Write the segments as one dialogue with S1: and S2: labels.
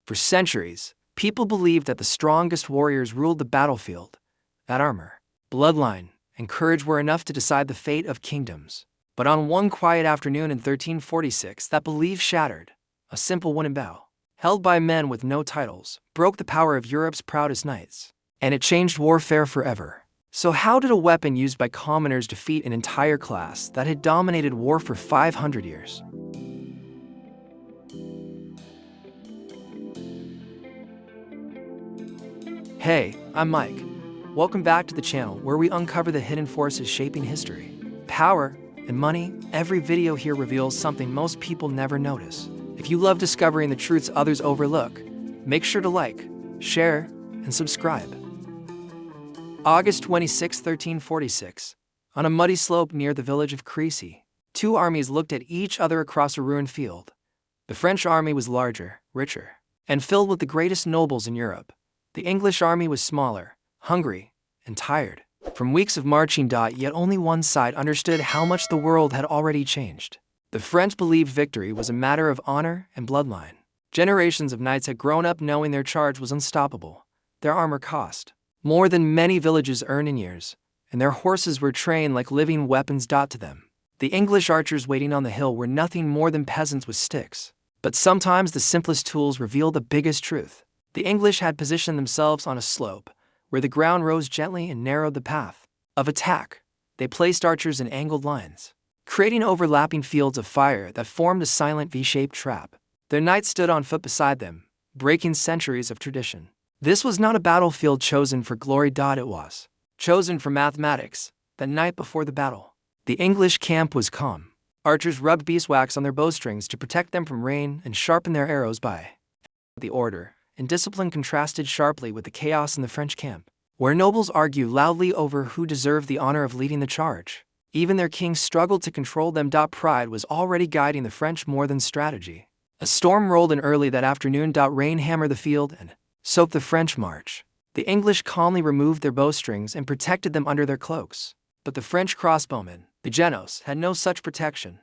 S1: For centuries, people believed that the strongest warriors ruled the battlefield, that armor, bloodline, and courage were enough to decide the fate of kingdoms. But on one quiet afternoon in 1346, that belief shattered. A simple wooden bow, held by men with no titles, broke the power of Europe's proudest knights. And it changed warfare forever. So how did a weapon used by commoners defeat an entire class that had dominated war for 500 years? Hey, I'm Mike. Welcome back to the channel where we uncover the hidden forces shaping history. Power and money, every video here reveals something most people never notice. If you love discovering the truths others overlook, make sure to like, share, and subscribe. August 26, 1346. On a muddy slope near the village of Crécy, two armies looked at each other across a ruined field. The French army was larger, richer, and filled with the greatest nobles in Europe. The English army was smaller, hungry, and tired from weeks of marching. Yet only one side understood how much the world had already changed. The French believed victory was a matter of honor and bloodline. Generations of knights had grown up knowing their charge was unstoppable. Their armor cost more than many villages earned in years, and their horses were trained like living weapons. To them, the English archers waiting on the hill were nothing more than peasants with sticks. But sometimes the simplest tools reveal the biggest truth. The English had positioned themselves on a slope, where the ground rose gently and narrowed the path of attack. They placed archers in angled lines, creating overlapping fields of fire that formed a silent V-shaped trap. Their knights stood on foot beside them, breaking centuries of tradition. This was not a battlefield chosen for glory. It was chosen for mathematics. The night before the battle, the English camp was calm. Archers rubbed beeswax on their bowstrings to protect them from rain and sharpen their arrows by the order and discipline contrasted sharply with the chaos in the French camp, where nobles argued loudly over who deserved the honor of leading the charge. Even their king struggled to control them. Pride was already guiding the French more than strategy. A storm rolled in early that afternoon. Rain hammered the field and soaked the French march. The English calmly removed their bowstrings and protected them under their cloaks. But the French crossbowmen, the Genos, had no such protection.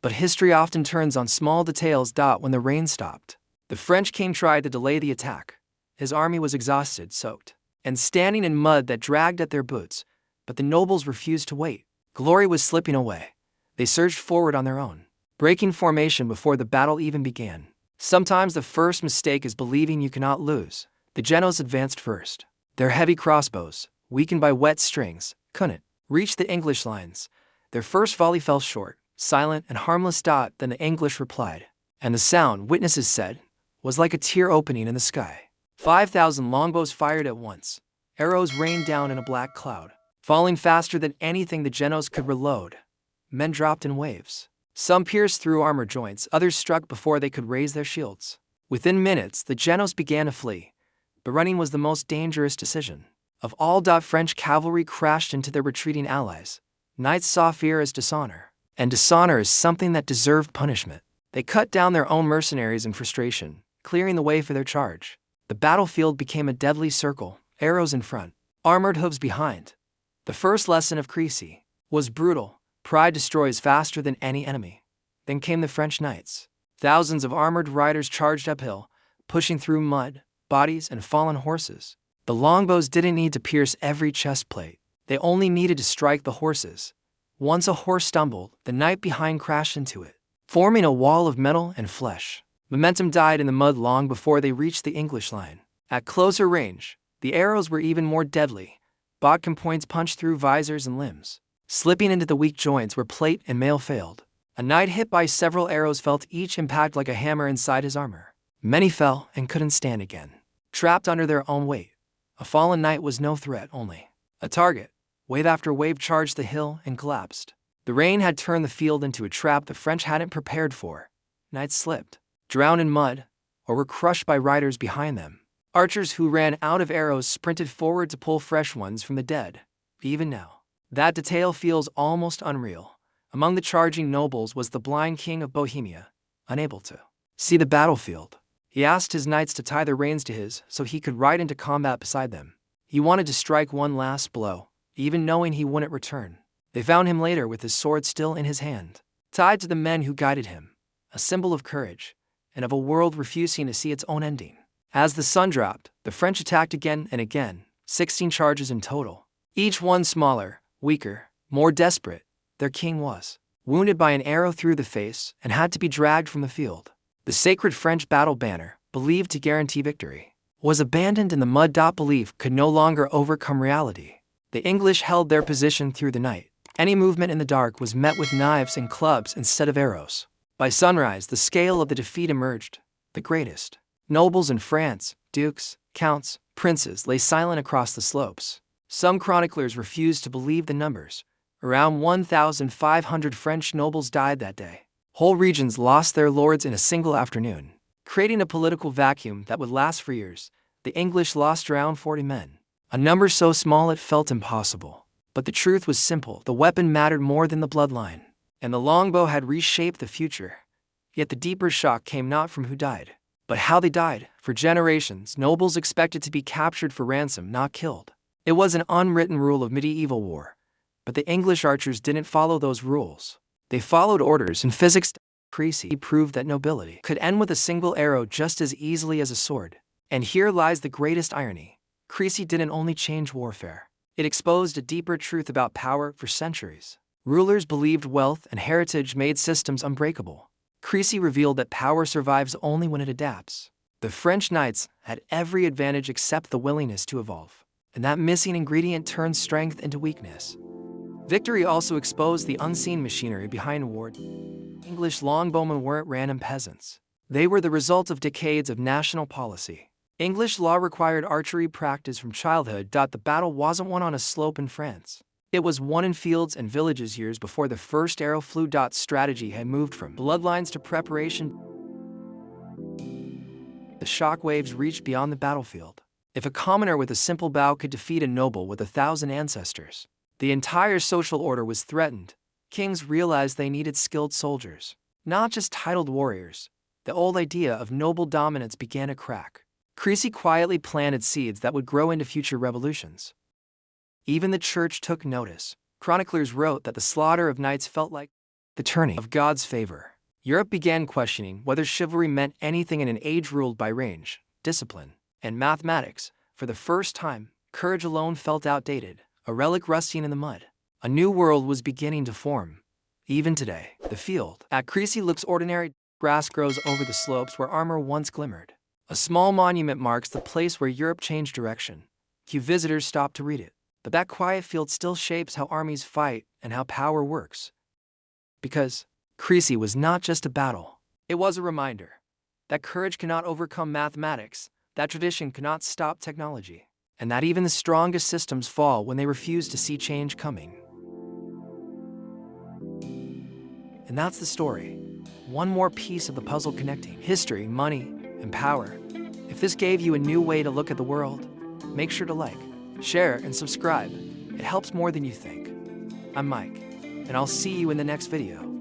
S1: But history often turns on small details. When the rain stopped, the French king tried to delay the attack. His army was exhausted, soaked, and standing in mud that dragged at their boots. But the nobles refused to wait. Glory was slipping away. They surged forward on their own, breaking formation before the battle even began. Sometimes the first mistake is believing you cannot lose. The Genos advanced first. Their heavy crossbows, weakened by wet strings, couldn't reach the English lines. Their first volley fell short, silent and harmless. Then the English replied, and the sound, witnesses said, was like a tear opening in the sky. 5,000 longbows fired at once. Arrows rained down in a black cloud, falling faster than anything the Genos could reload. Men dropped in waves. Some pierced through armor joints, others struck before they could raise their shields. Within minutes, the Genos began to flee. But running was the most dangerous decision of all. French cavalry crashed into their retreating allies. Knights saw fear as dishonor, and dishonor is something that deserved punishment. They cut down their own mercenaries in frustration, clearing the way for their charge. The battlefield became a deadly circle, arrows in front, armored hooves behind. The first lesson of Crécy was brutal. Pride destroys faster than any enemy. Then came the French knights. Thousands of armored riders charged uphill, pushing through mud, bodies, and fallen horses. The longbows didn't need to pierce every chest plate. They only needed to strike the horses. Once a horse stumbled, the knight behind crashed into it, forming a wall of metal and flesh. Momentum died in the mud long before they reached the English line. At closer range, the arrows were even more deadly. Bodkin points punched through visors and limbs, slipping into the weak joints where plate and mail failed. A knight hit by several arrows felt each impact like a hammer inside his armor. Many fell and couldn't stand again, trapped under their own weight. A fallen knight was no threat, only a target. Wave after wave charged the hill and collapsed. The rain had turned the field into a trap the French hadn't prepared for. Knights slipped, drowned in mud, or were crushed by riders behind them. Archers who ran out of arrows sprinted forward to pull fresh ones from the dead. Even now, that detail feels almost unreal. Among the charging nobles was the blind king of Bohemia, unable to see the battlefield. He asked his knights to tie their reins to his so he could ride into combat beside them. He wanted to strike one last blow, even knowing he wouldn't return. They found him later with his sword still in his hand, tied to the men who guided him, a symbol of courage. and of a world refusing to see its own ending. As the sun dropped, the French attacked again and again, 16 charges in total. Each one smaller, weaker, more desperate. Their king was wounded by an arrow through the face and had to be dragged from the field. The sacred French battle banner, believed to guarantee victory, was abandoned, and the mud. Belief could no longer overcome reality. The English held their position through the night. Any movement in the dark was met with knives and clubs instead of arrows. By sunrise, the scale of the defeat emerged. The greatest nobles in France, dukes, counts, princes, lay silent across the slopes. Some chroniclers refused to believe the numbers. Around 1,500 French nobles died that day. Whole regions lost their lords in a single afternoon, creating a political vacuum that would last for years. The English lost around 40 men, a number so small it felt impossible. But the truth was simple: the weapon mattered more than the bloodline, and the longbow had reshaped the future. Yet the deeper shock came not from who died, but how they died. For generations, nobles expected to be captured for ransom, not killed. It was an unwritten rule of medieval war. But the English archers didn't follow those rules. They followed orders, and physics. Crécy proved that nobility could end with a single arrow just as easily as a sword. And here lies the greatest irony. Crécy didn't only change warfare. It exposed a deeper truth about power. For centuries, rulers believed wealth and heritage made systems unbreakable. Crécy revealed that power survives only when it adapts. The French knights had every advantage except the willingness to evolve, and that missing ingredient turned strength into weakness. Victory also exposed the unseen machinery behind war. English longbowmen weren't random peasants. They were the result of decades of national policy. English law required archery practice from childhood. The battle wasn't won on a slope in France. It was won in fields and villages years before the first arrow flew. Strategy had moved from bloodlines to preparation. The shockwaves reached beyond the battlefield. If a commoner with a simple bow could defeat a noble with 1,000 ancestors, the entire social order was threatened. Kings realized they needed skilled soldiers, not just titled warriors. The old idea of noble dominance began to crack. Crécy quietly planted seeds that would grow into future revolutions. Even the church took notice. Chroniclers wrote that the slaughter of knights felt like the turning of God's favor. Europe began questioning whether chivalry meant anything in an age ruled by range, discipline, and mathematics. For the first time, courage alone felt outdated, a relic rusting in the mud. A new world was beginning to form. Even today, the field at Crécy looks ordinary. Grass grows over the slopes where armor once glimmered. A small monument marks the place where Europe changed direction. Few visitors stop to read it, but that quiet field still shapes how armies fight and how power works. Because Crécy was not just a battle. It was a reminder that courage cannot overcome mathematics, that tradition cannot stop technology, and that even the strongest systems fall when they refuse to see change coming. And that's the story. One more piece of the puzzle connecting history, money, and power. If this gave you a new way to look at the world, make sure to like, share, and subscribe. It helps more than you think. I'm Mike, and I'll see you in the next video.